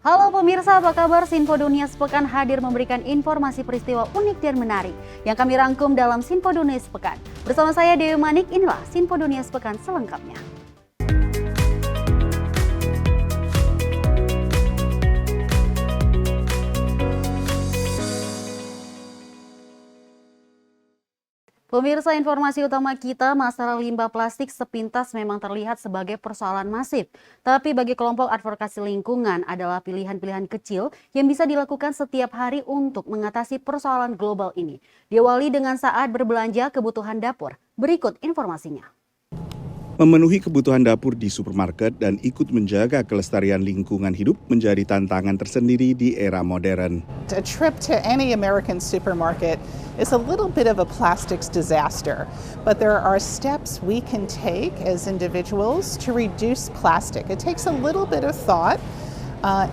Halo pemirsa, apa kabar? Sinfo Dunia Sepekan hadir memberikan informasi peristiwa unik dan menarik yang kami rangkum dalam Sinfo Dunia Sepekan. Bersama saya Dewi Manik, inilah Sinfo Dunia Sepekan selengkapnya. Pemirsa, informasi utama kita, masalah limbah plastik sepintas memang terlihat sebagai persoalan masif. Tapi bagi kelompok advokasi lingkungan adalah pilihan-pilihan kecil yang bisa dilakukan setiap hari untuk mengatasi persoalan global ini. Diawali dengan saat berbelanja kebutuhan dapur. Berikut informasinya. Memenuhi kebutuhan dapur di supermarket dan ikut menjaga kelestarian lingkungan hidup menjadi tantangan tersendiri di era modern. A trip to any American supermarket is a little bit of a plastics disaster, but there are steps we can take as individuals to reduce plastic. It takes a little bit of thought,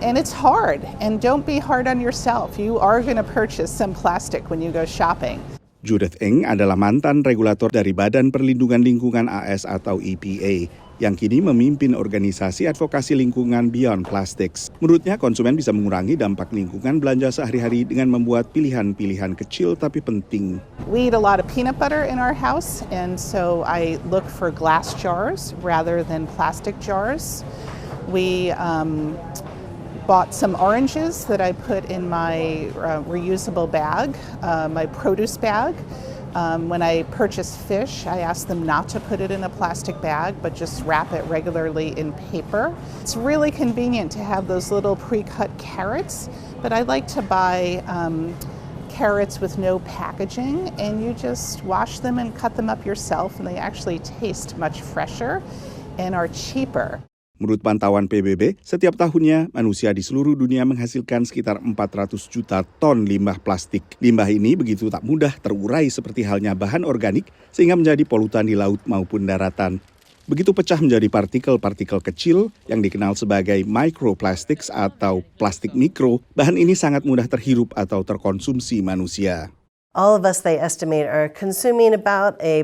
and it's hard. And don't be hard on yourself. You are going to purchase some plastic when you go shopping. Judith Eng adalah mantan regulator dari Badan Perlindungan Lingkungan AS atau EPA yang kini memimpin organisasi advokasi lingkungan Beyond Plastics. Menurutnya konsumen bisa mengurangi dampak lingkungan belanja sehari-hari dengan membuat pilihan-pilihan kecil tapi penting. We eat a lot of peanut butter in our house, and so I look for glass jars rather than plastic jars. We bought some oranges that I put in my reusable bag, my produce bag. When I purchase fish, I ask them not to put it in a plastic bag, but just wrap it regularly in paper. It's really convenient to have those little pre-cut carrots, but I like to buy carrots with no packaging, and you just wash them and cut them up yourself, and they actually taste much fresher and are cheaper. Menurut pantauan PBB, setiap tahunnya manusia di seluruh dunia menghasilkan sekitar 400 juta ton limbah plastik. Limbah ini begitu tak mudah terurai seperti halnya bahan organik sehingga menjadi polutan di laut maupun daratan. Begitu pecah menjadi partikel-partikel kecil yang dikenal sebagai microplastics atau plastik mikro, bahan ini sangat mudah terhirup atau terkonsumsi manusia. All of us, they estimate, are consuming about a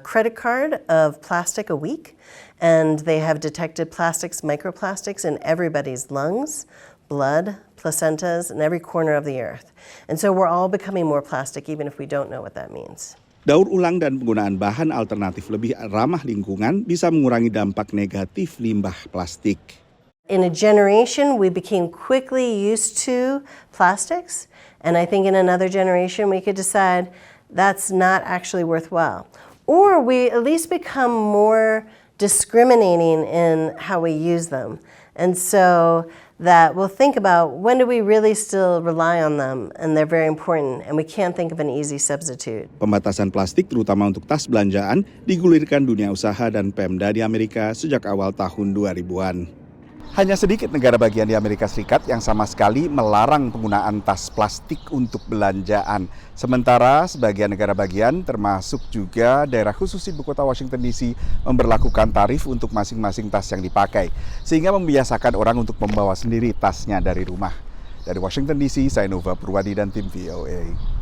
credit card of plastic a week, and they have detected plastics, microplastics in everybody's lungs, blood, placentas, and every corner of the earth. And so we're all becoming more plastic, even if we don't know what that means. Daur ulang dan penggunaan bahan alternatif lebih ramah lingkungan bisa mengurangi dampak negatif limbah plastik. In a generation, we became quickly used to plastics, and I think in another generation, we could decide that's not actually worthwhile. Or we at least become more discriminating in how we use them. And so that we'll think about when do we really still rely on them, and they're very important, and we can't think of an easy substitute. Pembatasan plastik terutama untuk tas belanjaan digulirkan dunia usaha dan Pemda di Amerika sejak awal tahun 2000-an. Hanya sedikit negara bagian di Amerika Serikat yang sama sekali melarang penggunaan tas plastik untuk belanjaan. Sementara sebagian negara bagian termasuk juga daerah khusus ibu kota Washington DC memberlakukan tarif untuk masing-masing tas yang dipakai. Sehingga membiasakan orang untuk membawa sendiri tasnya dari rumah. Dari Washington DC, saya Nova Purwadi dan tim VOA.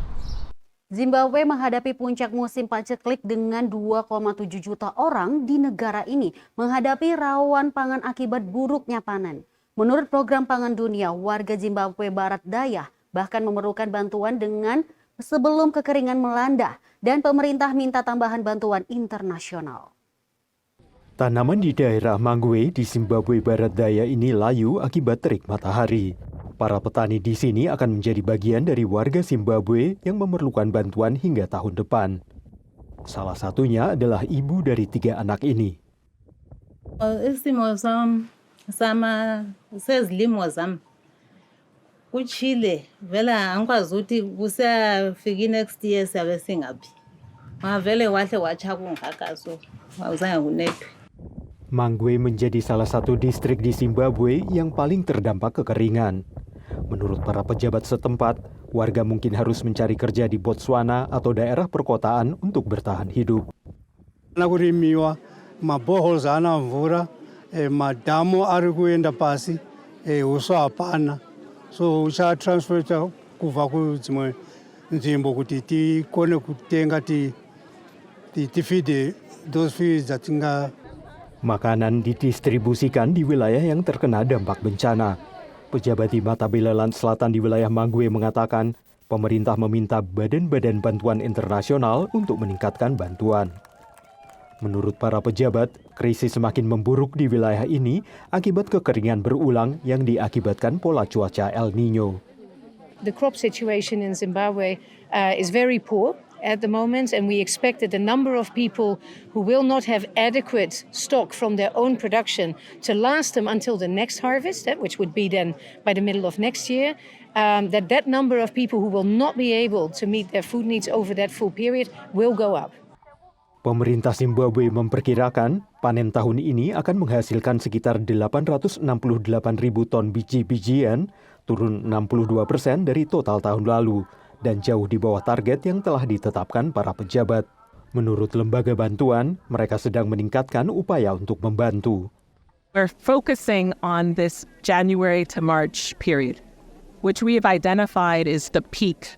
Zimbabwe menghadapi puncak musim paceklik dengan 2,7 juta orang di negara ini menghadapi rawan pangan akibat buruknya panen. Menurut Program Pangan Dunia, warga Zimbabwe Barat Daya bahkan memerlukan bantuan dengan sebelum kekeringan melanda dan pemerintah minta tambahan bantuan internasional. Tanaman di daerah Mangwe di Zimbabwe Barat Daya ini layu akibat terik matahari. Para petani di sini akan menjadi bagian dari warga Zimbabwe yang memerlukan bantuan hingga tahun depan. Salah satunya adalah ibu dari 3 anak ini. Isimo sama sezilimo zami kuchile vela angikwazi ukuthi kusafika next year siyabe singaphi ngavele wahle wacha kungaka so awuzange kunethwe. Mangwe menjadi salah satu distrik di Zimbabwe yang paling terdampak kekeringan. Menurut para pejabat setempat, warga mungkin harus mencari kerja di Botswana atau daerah perkotaan untuk bertahan hidup. Nakurimiwa maboholes ana mvura, madamu ari kuenda pasi, uswa hapana. So uchatransferta kubva kudzimwe nzvimbo kuti tikone kutenga tifide those fields Makanan didistribusikan di wilayah yang terkena dampak bencana. Pejabat di Matabeleland Selatan di wilayah Mangwe mengatakan pemerintah meminta badan-badan bantuan internasional untuk meningkatkan bantuan. Menurut para pejabat, krisis semakin memburuk di wilayah ini akibat kekeringan berulang yang diakibatkan pola cuaca El Nino. The crop situation in Zimbabwe is very poor at the moment, and we expect that the number of people who will not have adequate stock from their own production to last them until the next harvest, which would be then by the middle of next year, that number of people who will not be able to meet their food needs over that full period will go up. Pemerintah Zimbabwe memperkirakan panen tahun ini akan menghasilkan sekitar 868.000 ton biji-bijian, turun 62% dari total tahun lalu, dan jauh di bawah target yang telah ditetapkan para pejabat. Menurut lembaga bantuan, mereka sedang meningkatkan upaya untuk membantu. We're focusing on this January to March period, which we have identified is the peak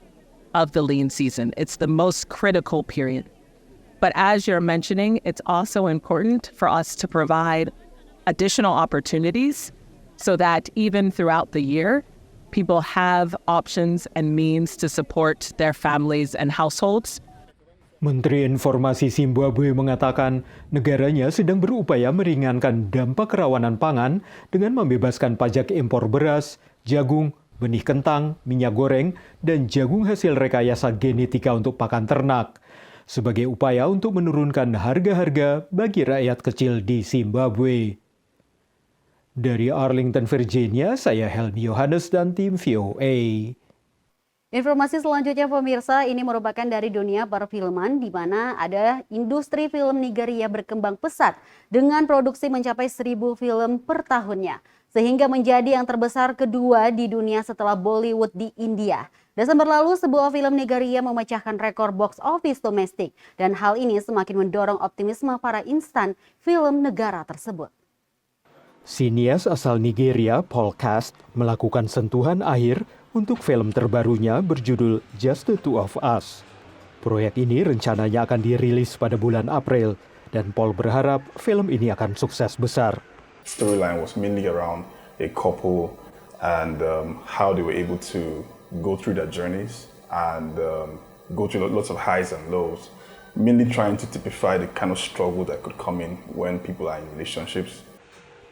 of the lean season. It's the most critical period. But as you're mentioning, it's also important for us to provide additional opportunities so that even throughout the year, people have options and means to support their families and households. Menteri Informasi Zimbabwe mengatakan negaranya sedang berupaya meringankan dampak kerawanan pangan dengan membebaskan pajak impor beras, jagung, benih kentang, minyak goreng, dan jagung hasil rekayasa genetika untuk pakan ternak, sebagai upaya untuk menurunkan harga-harga bagi rakyat kecil di Zimbabwe. Dari Arlington, Virginia, saya Helmi Yohanes dan tim VOA. Informasi selanjutnya pemirsa, ini merupakan dari dunia perfilman di mana ada industri film Nigeria berkembang pesat dengan produksi mencapai 1.000 film per tahunnya. Sehingga menjadi yang terbesar kedua di dunia setelah Bollywood di India. Desember lalu sebuah film Nigeria memecahkan rekor box office domestik dan hal ini semakin mendorong optimisme para instan film negara tersebut. Sinias asal Nigeria, Paul Cast, melakukan sentuhan akhir untuk film terbarunya berjudul Just the Two of Us. Proyek ini rencananya akan dirilis pada bulan April dan Paul berharap film ini akan sukses besar. Storyline was mainly around a couple and how they were able to go through their journeys and go through lots of highs and lows, mainly trying to typify the kind of struggle that could come in when people are in relationships.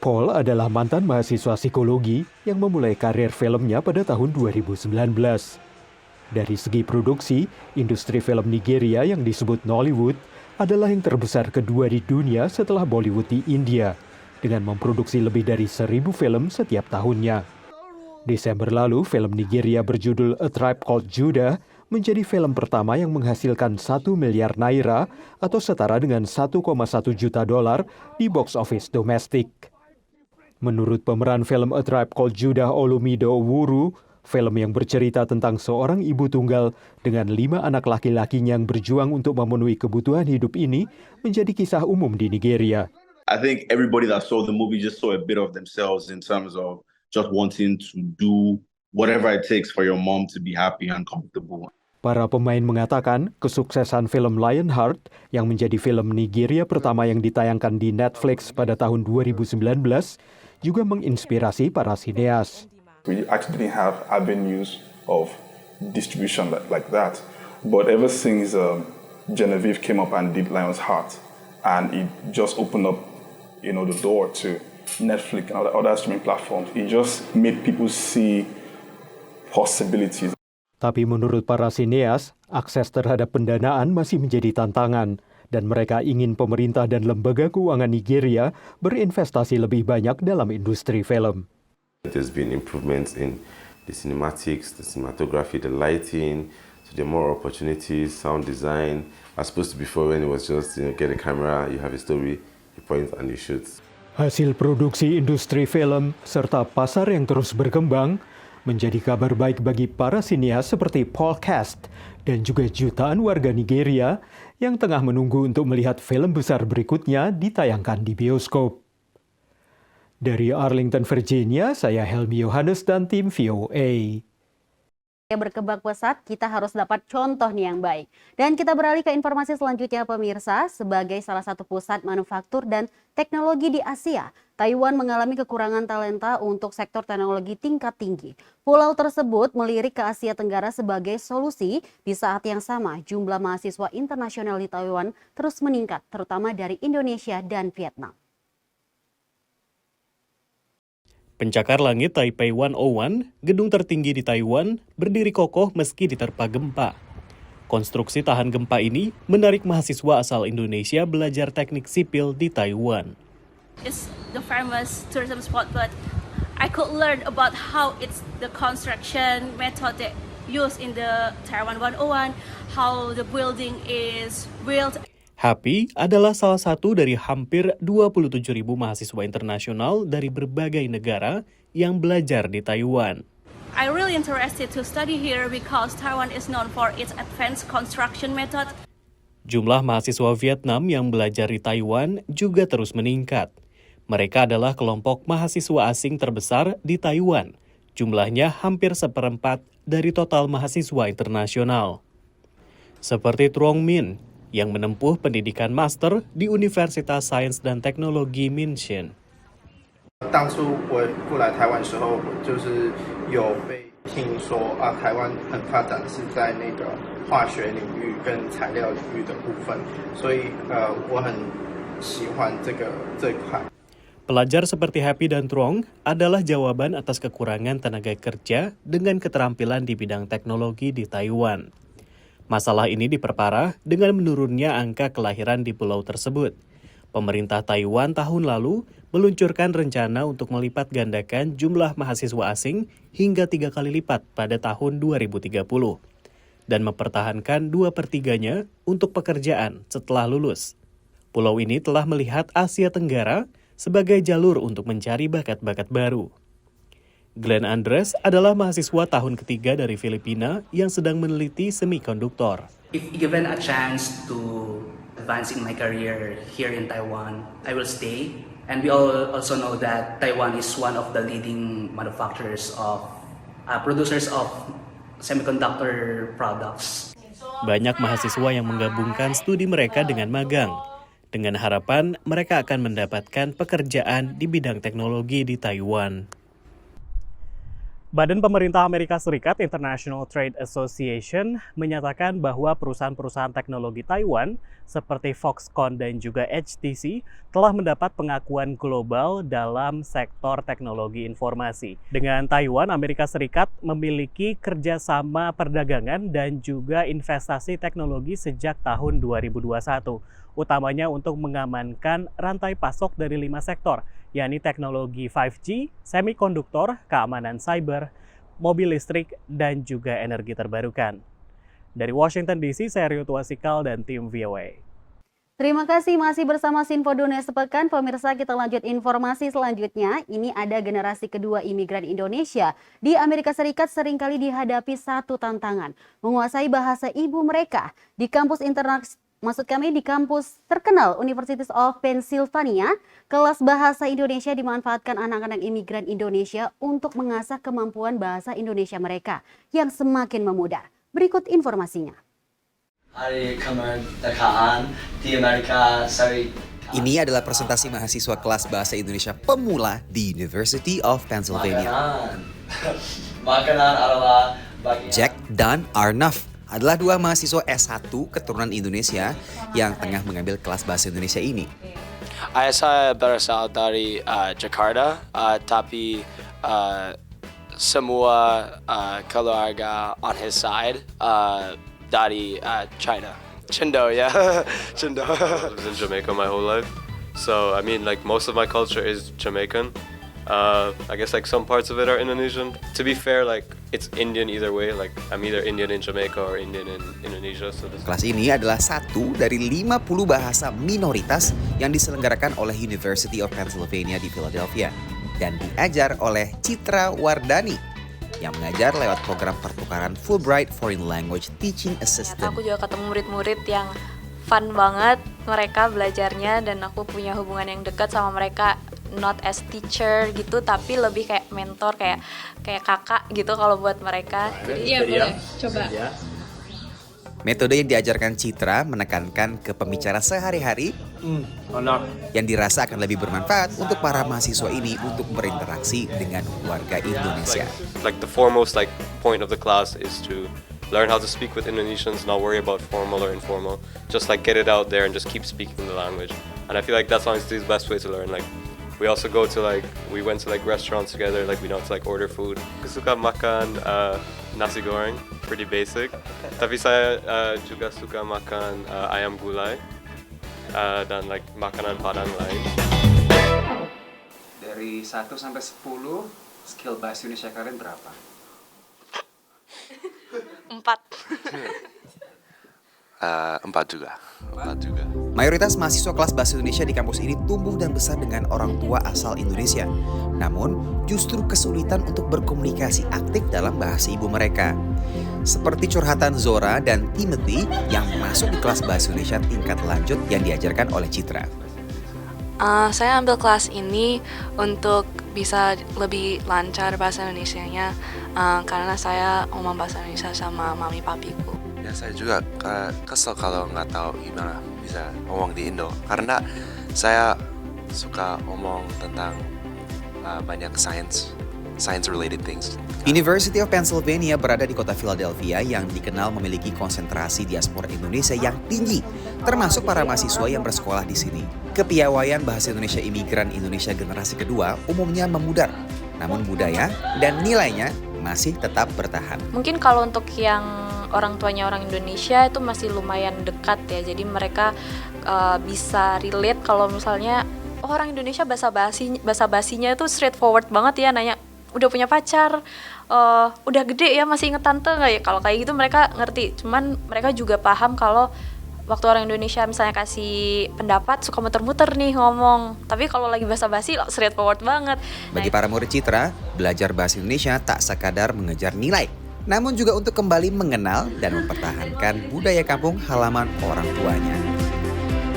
Paul adalah mantan mahasiswa psikologi yang memulai karir filmnya pada tahun 2019. Dari segi produksi, industri film Nigeria yang disebut Nollywood adalah yang terbesar kedua di dunia setelah Bollywood di India, dengan memproduksi lebih dari 1.000 film setiap tahunnya. Desember lalu, film Nigeria berjudul A Tribe Called Judah menjadi film pertama yang menghasilkan 1 miliar naira atau setara dengan 1,1 juta dolar di box office domestik. Menurut pemeran film A Tribe Called Judah Olumido Wuru, film yang bercerita tentang seorang ibu tunggal dengan 5 anak laki-lakinya yang berjuang untuk memenuhi kebutuhan hidup ini menjadi kisah umum di Nigeria. I think everybody that saw the movie just saw a bit of themselves in terms of just wanting to do whatever it takes for your mom to be happy and comfortable. Para pemain mengatakan kesuksesan film Lionheart yang menjadi film Nigeria pertama yang ditayangkan di Netflix pada tahun 2019 juga menginspirasi para sineas. We actually didn't have avenues of distribution like that, but ever since Genevieve came up and did Lionheart, and it just opened up, the door to Netflix and other streaming platforms. It just made people see possibilities. Tapi menurut para sineas, akses terhadap pendanaan masih menjadi tantangan dan mereka ingin pemerintah dan lembaga keuangan Nigeria berinvestasi lebih banyak dalam industri film. There's been improvements in the cinematics, the cinematography, the lighting, so there are more opportunities, sound design, as opposed to before when it was just, get a camera, you have a story, you point and you shoot. Hasil produksi industri film serta pasar yang terus berkembang menjadi kabar baik bagi para sinias seperti Paul Cast dan juga jutaan warga Nigeria yang tengah menunggu untuk melihat film besar berikutnya ditayangkan di bioskop. Dari Arlington, Virginia, saya Helmi Yohanes dan tim VOA. berkembang pesat, kita harus dapat contoh nih yang baik. Dan kita beralih ke informasi selanjutnya pemirsa, sebagai salah satu pusat manufaktur dan teknologi di Asia, Taiwan mengalami kekurangan talenta untuk sektor teknologi tingkat tinggi. Pulau tersebut melirik ke Asia Tenggara sebagai solusi. Di saat yang sama, jumlah mahasiswa internasional di Taiwan terus meningkat, terutama dari Indonesia dan Vietnam. Pencakar langit Taipei 101, gedung tertinggi di Taiwan, berdiri kokoh meski diterpa gempa. Konstruksi tahan gempa ini menarik mahasiswa asal Indonesia belajar teknik sipil di Taiwan. It's the famous tourism spot, but I could learn about how it's the construction method that used in the Taiwan 101, how the building is built. Happy adalah salah satu dari hampir 27.000 mahasiswa internasional dari berbagai negara yang belajar di Taiwan. I'm really interested to study here because Taiwan is known for its advanced construction method. Jumlah mahasiswa Vietnam yang belajar di Taiwan juga terus meningkat. Mereka adalah kelompok mahasiswa asing terbesar di Taiwan. Jumlahnya hampir 1/4 dari total mahasiswa internasional. Seperti Truong Min, yang menempuh pendidikan master di Universitas Sains dan Teknologi Minshin. 当初我过来台湾的时候，就是有被听说台湾很发展是在那个化学领域跟材料领域的部分，所以我很喜欢这一块。 Pelajar seperti Happy dan Truong adalah jawaban atas kekurangan tenaga kerja dengan keterampilan di bidang teknologi di Taiwan. Masalah ini diperparah dengan menurunnya angka kelahiran di pulau tersebut. Pemerintah Taiwan tahun lalu meluncurkan rencana untuk melipat gandakan jumlah mahasiswa asing hingga 3 kali lipat pada tahun 2030 dan mempertahankan 2/3-nya untuk pekerjaan setelah lulus. Pulau ini telah melihat Asia Tenggara sebagai jalur untuk mencari bakat-bakat baru. Glenn Andres adalah mahasiswa tahun ketiga dari Filipina yang sedang meneliti semikonduktor. If given a chance to advance in my career here in Taiwan, I will stay. And we all also know that Taiwan is one of the leading manufacturers of producers of semiconductor products. Banyak mahasiswa yang menggabungkan studi mereka dengan magang, dengan harapan mereka akan mendapatkan pekerjaan di bidang teknologi di Taiwan. Badan Pemerintah Amerika Serikat International Trade Association menyatakan bahwa perusahaan-perusahaan teknologi Taiwan seperti Foxconn dan juga HTC telah mendapat pengakuan global dalam sektor teknologi informasi. Dengan Taiwan, Amerika Serikat memiliki kerjasama perdagangan dan juga investasi teknologi sejak tahun 2021, utamanya untuk mengamankan rantai pasok dari 5 sektor, yakni teknologi 5G, semikonduktor, keamanan cyber, mobil listrik, dan juga energi terbarukan. Dari Washington DC, saya Rio Tuasikal dan tim VOA. Terima kasih masih bersama Sinfo Dunia Sepekan. Pemirsa, kita lanjut informasi selanjutnya. Ini ada generasi kedua imigran Indonesia di Amerika Serikat seringkali dihadapi satu tantangan, menguasai bahasa ibu mereka. Di kampus di kampus terkenal University of Pennsylvania, kelas bahasa Indonesia dimanfaatkan anak-anak imigran Indonesia untuk mengasah kemampuan bahasa Indonesia mereka yang semakin memudar. Berikut informasinya. Ini adalah presentasi mahasiswa kelas bahasa Indonesia pemula di University of Pennsylvania. Jack dan Arnaf adalah dua mahasiswa S1 keturunan Indonesia yang tengah mengambil kelas bahasa Indonesia ini. Saya berasal dari Jakarta, tapi semua keluarga on his side dari China. Chindo, yeah. Chindo. I was in Jamaica my whole life. So, I mean, like, most of my culture is Jamaican. I guess like some parts of it are Indonesian. To be fair, like it's Indian either way. Like I'm either Indian in Jamaica or Indian in Indonesia. So kelas ini adalah satu dari 50 bahasa minoritas yang diselenggarakan oleh University of Pennsylvania di Philadelphia dan diajar oleh Citra Wardani yang mengajar lewat program pertukaran Fulbright Foreign Language Teaching Assistant. Aku juga ketemu murid-murid yang fun banget mereka belajarnya dan aku punya hubungan yang dekat sama mereka not as teacher gitu, tapi lebih kayak mentor, kayak kakak gitu kalau buat mereka. Iya, boleh. Coba. Metode yang diajarkan Citra menekankan ke pembicara sehari-hari yang dirasa akan lebih bermanfaat untuk para mahasiswa ini untuk berinteraksi dengan warga Indonesia. Like the foremost point of the class is to learn how to speak with Indonesians, not worry about formal or informal. Just get it out there and just keep speaking the language. And I feel like that's honestly the best way to learn. We also go to we went to restaurants together, we know to order food. Suka makan nasi goreng, pretty basic. Tapi saya juga suka makan ayam gulai dan makanan Padang lain. Dari 1 sampai 10, skill bahasa Indonesia kalian berapa? 4. 4 juga. Mayoritas mahasiswa kelas bahasa Indonesia di kampus ini tumbuh dan besar dengan orang tua asal Indonesia. Namun, justru kesulitan untuk berkomunikasi aktif dalam bahasa ibu mereka. Seperti curhatan Zora dan Timothy yang masuk di kelas bahasa Indonesia tingkat lanjut yang diajarkan oleh Citra. Saya ambil kelas ini untuk bisa lebih lancar bahasa Indonesianya, karena saya ngomong bahasa Indonesia sama mami papiku. Ya saya juga kesel kalau nggak tahu gimana bisa ngomong di Indo, karena saya suka ngomong tentang banyak science related things. University of Pennsylvania berada di kota Philadelphia yang dikenal memiliki konsentrasi diaspora Indonesia yang tinggi, termasuk para mahasiswa yang bersekolah di sini. Kepiawaian bahasa Indonesia imigran Indonesia generasi kedua umumnya memudar, namun budaya dan nilainya masih tetap bertahan. Mungkin kalau untuk yang orang tuanya orang Indonesia itu masih lumayan dekat ya, jadi mereka bisa relate kalau misalnya orang Indonesia basa basinya itu straightforward banget ya, nanya udah punya pacar, udah gede ya masih inget tante nggak ya, kalau kayak gitu mereka ngerti. Cuman mereka juga paham kalau waktu orang Indonesia misalnya kasih pendapat suka muter-muter nih ngomong, tapi kalau lagi basa-basi straightforward banget. Bagi para murid Citra, belajar bahasa Indonesia tak sekadar mengejar nilai, namun juga untuk kembali mengenal dan mempertahankan budaya kampung halaman orang tuanya.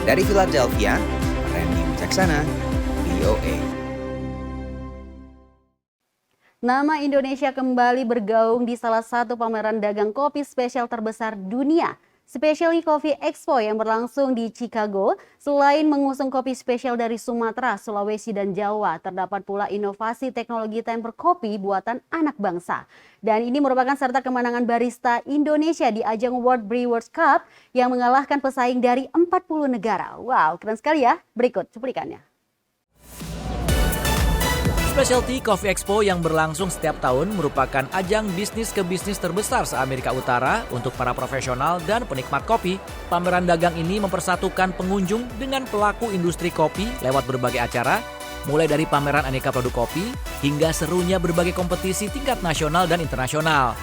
Dari Philadelphia, Randy Wicaksana, VOA. Nama Indonesia kembali bergaung di salah satu pameran dagang kopi spesial terbesar dunia, Specialty Coffee Expo yang berlangsung di Chicago. Selain mengusung kopi spesial dari Sumatera, Sulawesi, dan Jawa, terdapat pula inovasi teknologi temper kopi buatan anak bangsa. Dan ini merupakan serta kemenangan barista Indonesia di ajang World Brewers Cup yang mengalahkan pesaing dari 40 negara. Wow, keren sekali ya. Berikut cuplikannya. Specialty Coffee Expo yang berlangsung setiap tahun merupakan ajang bisnis ke bisnis terbesar se-Amerika Utara untuk para profesional dan penikmat kopi. Pameran dagang ini mempersatukan pengunjung dengan pelaku industri kopi lewat berbagai acara, mulai dari pameran aneka produk kopi hingga serunya berbagai kompetisi tingkat nasional dan internasional.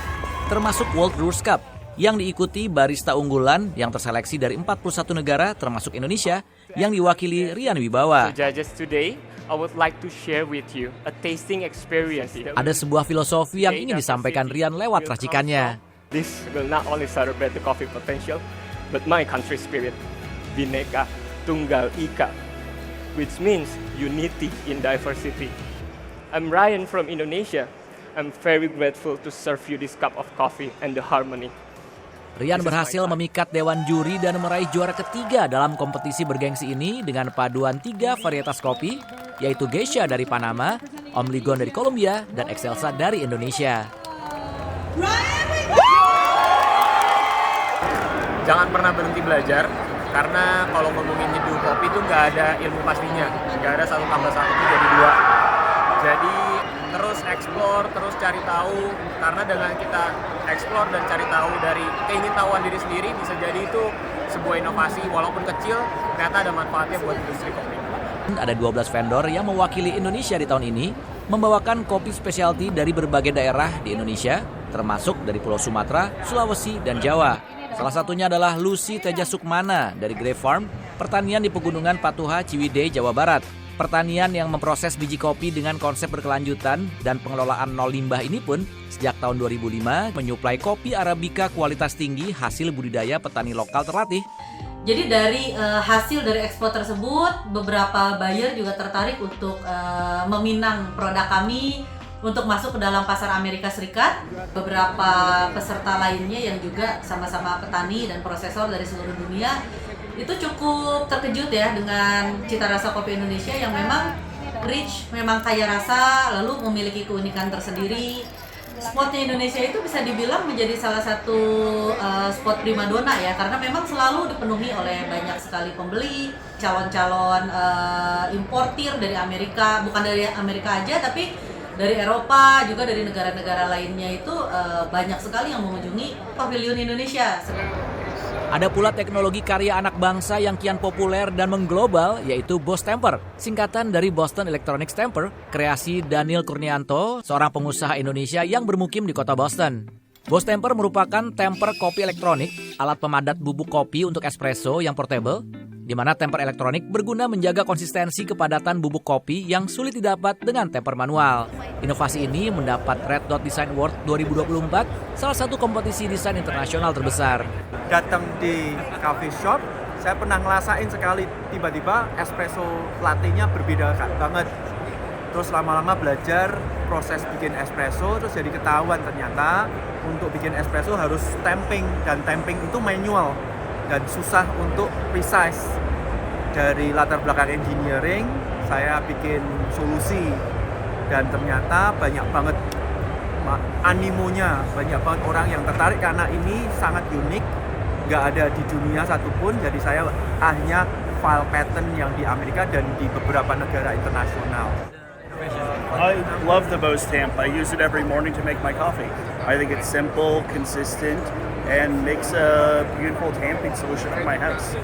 Termasuk World Brewers Cup yang diikuti barista unggulan yang terseleksi dari 41 negara termasuk Indonesia yang diwakili Rian Wibawa. I would like to share with you a tasting experience. Ada sebuah filosofi yang ingin disampaikan Rian lewat racikannya. This will not only celebrate the coffee potential, but my country spirit, Bhinneka Tunggal Ika, which means unity in diversity. I'm Ryan from Indonesia. I'm very grateful to serve you this cup of coffee and the harmony. Rian berhasil memikat dewan juri dan meraih juara ketiga dalam kompetisi bergengsi ini dengan paduan 3 varietas kopi, yaitu Geisha dari Panama, Om Ligon dari Kolombia, dan Excelsa dari Indonesia. Jangan pernah berhenti belajar, karena kalau ngomongin nyeduh kopi itu nggak ada ilmu pastinya. Nggak ada 1 tambah 1 itu jadi 2. Jadi terus explore, terus cari tahu, karena dengan kita explore dan cari tahu dari keingintahuan diri sendiri, bisa jadi itu sebuah inovasi walaupun kecil, ternyata ada manfaatnya buat industri kopi. Ada 12 vendor yang mewakili Indonesia di tahun ini, membawakan kopi specialty dari berbagai daerah di Indonesia, termasuk dari Pulau Sumatera, Sulawesi, dan Jawa. Salah satunya adalah Lucy Teja Sukmana dari Grape Farm, pertanian di Pegunungan Patuha, Ciwidey, Jawa Barat. Pertanian yang memproses biji kopi dengan konsep berkelanjutan dan pengelolaan nol limbah ini pun sejak tahun 2005 menyuplai kopi Arabica kualitas tinggi hasil budidaya petani lokal terlatih. Jadi dari hasil dari ekspor tersebut, beberapa buyer juga tertarik untuk meminang produk kami untuk masuk ke dalam pasar Amerika Serikat. Beberapa peserta lainnya yang juga sama-sama petani dan prosesor dari seluruh dunia itu cukup terkejut ya dengan cita rasa kopi Indonesia yang memang rich, memang kaya rasa, lalu memiliki keunikan tersendiri. Spotnya Indonesia itu bisa dibilang menjadi salah satu spot primadona ya, karena memang selalu dipenuhi oleh banyak sekali pembeli, calon-calon importir dari Amerika, bukan dari Amerika aja tapi dari Eropa juga dari negara-negara lainnya itu banyak sekali yang mengunjungi pavilion Indonesia. Ada pula teknologi karya anak bangsa yang kian populer dan mengglobal, yaitu Boss Temper, singkatan dari Boston Electronics Temper, kreasi Daniel Kurnianto, seorang pengusaha Indonesia yang bermukim di kota Boston. Boss Temper merupakan temper kopi elektronik, alat pemadat bubuk kopi untuk espresso yang portable, di mana temper elektronik berguna menjaga konsistensi kepadatan bubuk kopi yang sulit didapat dengan temper manual. Inovasi ini mendapat Red Dot Design Award 2024, salah satu kompetisi desain internasional terbesar. Datang di coffee shop, saya pernah ngerasain sekali tiba-tiba espresso latte-nya berbeda banget. Terus lama-lama belajar proses bikin espresso, terus jadi ketahuan ternyata untuk bikin espresso harus tamping, dan tamping itu manual dan susah untuk precise. Dari latar belakang engineering, saya bikin solusi dan ternyata banyak banget animonya, banyak banget orang yang tertarik karena ini sangat unik, nggak ada di dunia satupun. Jadi saya akhirnya file patent yang di Amerika dan di beberapa negara internasional. I love the Bose Temp. I use it every morning to make my coffee. I think it's simple, consistent, and makes a beautiful tamping solution for my house.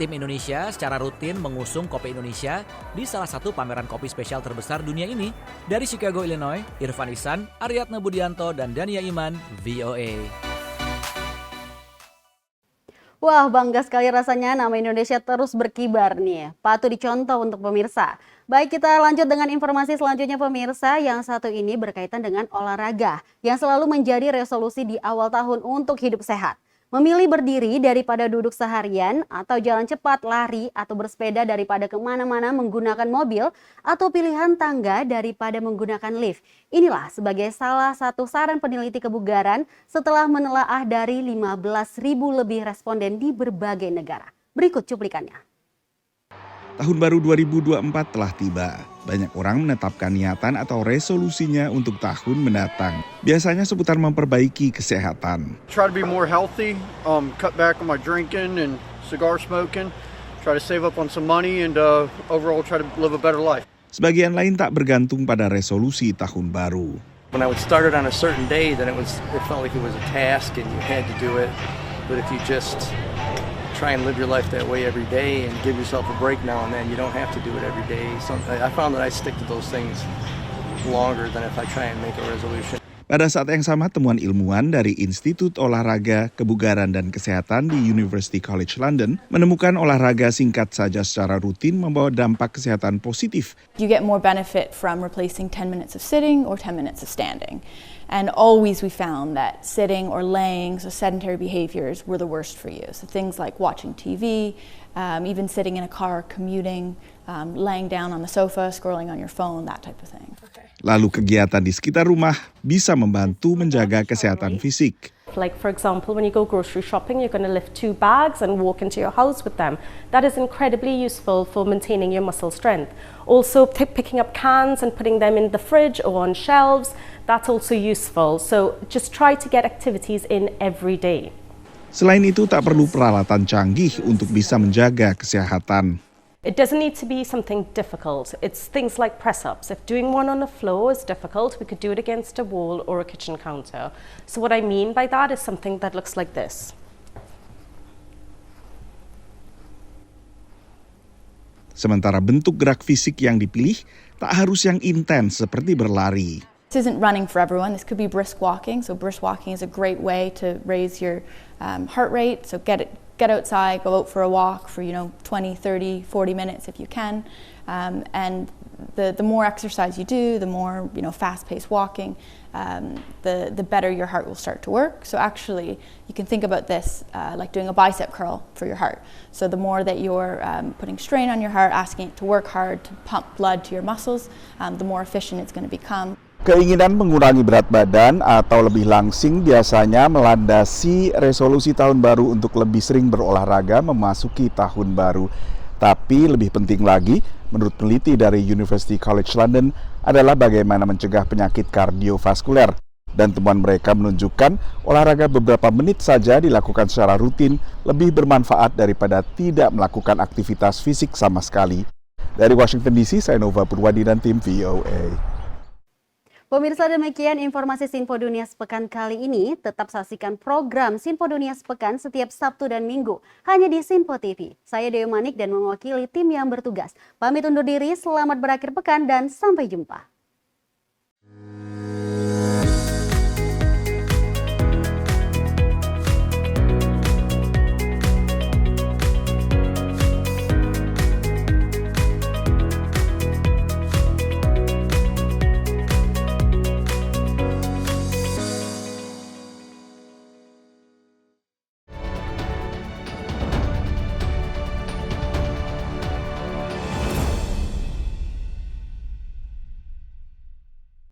Tim Indonesia secara rutin mengusung kopi Indonesia di salah satu pameran kopi spesial terbesar dunia ini. Dari Chicago, Illinois, Irfan Ihsan, Aryatna Budianto, dan Dania Iman, VOA. Wah, bangga sekali rasanya nama Indonesia terus berkibar nih. Patut dicontoh untuk pemirsa. Baik, kita lanjut dengan informasi selanjutnya pemirsa. Yang satu ini berkaitan dengan olahraga yang selalu menjadi resolusi di awal tahun untuk hidup sehat. Memilih berdiri daripada duduk seharian, atau jalan cepat, lari, atau bersepeda daripada kemana-mana menggunakan mobil, atau pilihan tangga daripada menggunakan lift. Inilah sebagai salah satu saran peneliti kebugaran setelah menelaah dari 15.000 lebih responden di berbagai negara. Berikut cuplikannya. Tahun baru 2024 telah tiba. Banyak orang menetapkan niatan atau resolusinya untuk tahun mendatang. Biasanya seputar memperbaiki kesehatan. Try to be more healthy, cut back on my drinking and cigar smoking, try to save up on some money and overall try to live a better life. Sebagian lain tak bergantung pada resolusi tahun baru. When I would start it on a certain day, then it felt like it was a task and you had to do it. But if you just try and live your life that way every day and give yourself a break now and then, you don't have to do it every day. So I found that I stick to those things longer than if I try and make a resolution. Pada saat yang sama, temuan ilmuwan dari Institut Olahraga, Kebugaran dan Kesehatan di University College London menemukan olahraga singkat saja secara rutin membawa dampak kesehatan positif. You get more benefit from replacing 10 minutes of sitting or 10 minutes of standing. And always we found that sitting or laying, so sedentary behaviors, were the worst for you. So things like watching TV, even sitting in a car, commuting, laying down on the sofa, scrolling on your phone, that type of thing. Lalu kegiatan di sekitar rumah bisa membantu menjaga kesehatan fisik. Like for example, when you go grocery shopping, you're going to lift 2 bags and walk into your house with them. That is incredibly useful for maintaining your muscle strength. Also, picking up cans and putting them in the fridge or on shelves, that's also useful. So just try to get activities in every day. Selain itu, tak perlu peralatan canggih untuk bisa menjaga kesehatan. It doesn't need to be something difficult. It's things like press-ups. If doing one on the floor is difficult, we could do it against a wall or a kitchen counter. So what I mean by that is something that looks like this. Sementara bentuk gerak fisik yang dipilih tak harus yang intens seperti berlari. This isn't running for everyone. This could be brisk walking. So brisk walking is a great way to raise your heart rate. So get outside, go out for a walk for 20, 30, 40 minutes if you can. And the more exercise you do, the more fast-paced walking, the better your heart will start to work. So actually, you can think about this like doing a bicep curl for your heart. So the more that you're putting strain on your heart, asking it to work hard to pump blood to your muscles, the more efficient it's going to become. Keinginan mengurangi berat badan atau lebih langsing biasanya melandasi resolusi tahun baru untuk lebih sering berolahraga memasuki tahun baru. Tapi lebih penting lagi, menurut peneliti dari University College London, adalah bagaimana mencegah penyakit kardiovaskuler. Dan temuan mereka menunjukkan olahraga beberapa menit saja dilakukan secara rutin lebih bermanfaat daripada tidak melakukan aktivitas fisik sama sekali. Dari Washington DC, saya Nova Purwadi dan tim VOA. Pemirsa, demikian informasi Sinpo Dunia Sepekan kali ini. Tetap saksikan program Sinpo Dunia Sepekan setiap Sabtu dan Minggu hanya di Sinpo TV. Saya Dewi Manik dan mewakili tim yang bertugas. Pamit undur diri, selamat berakhir pekan dan sampai jumpa.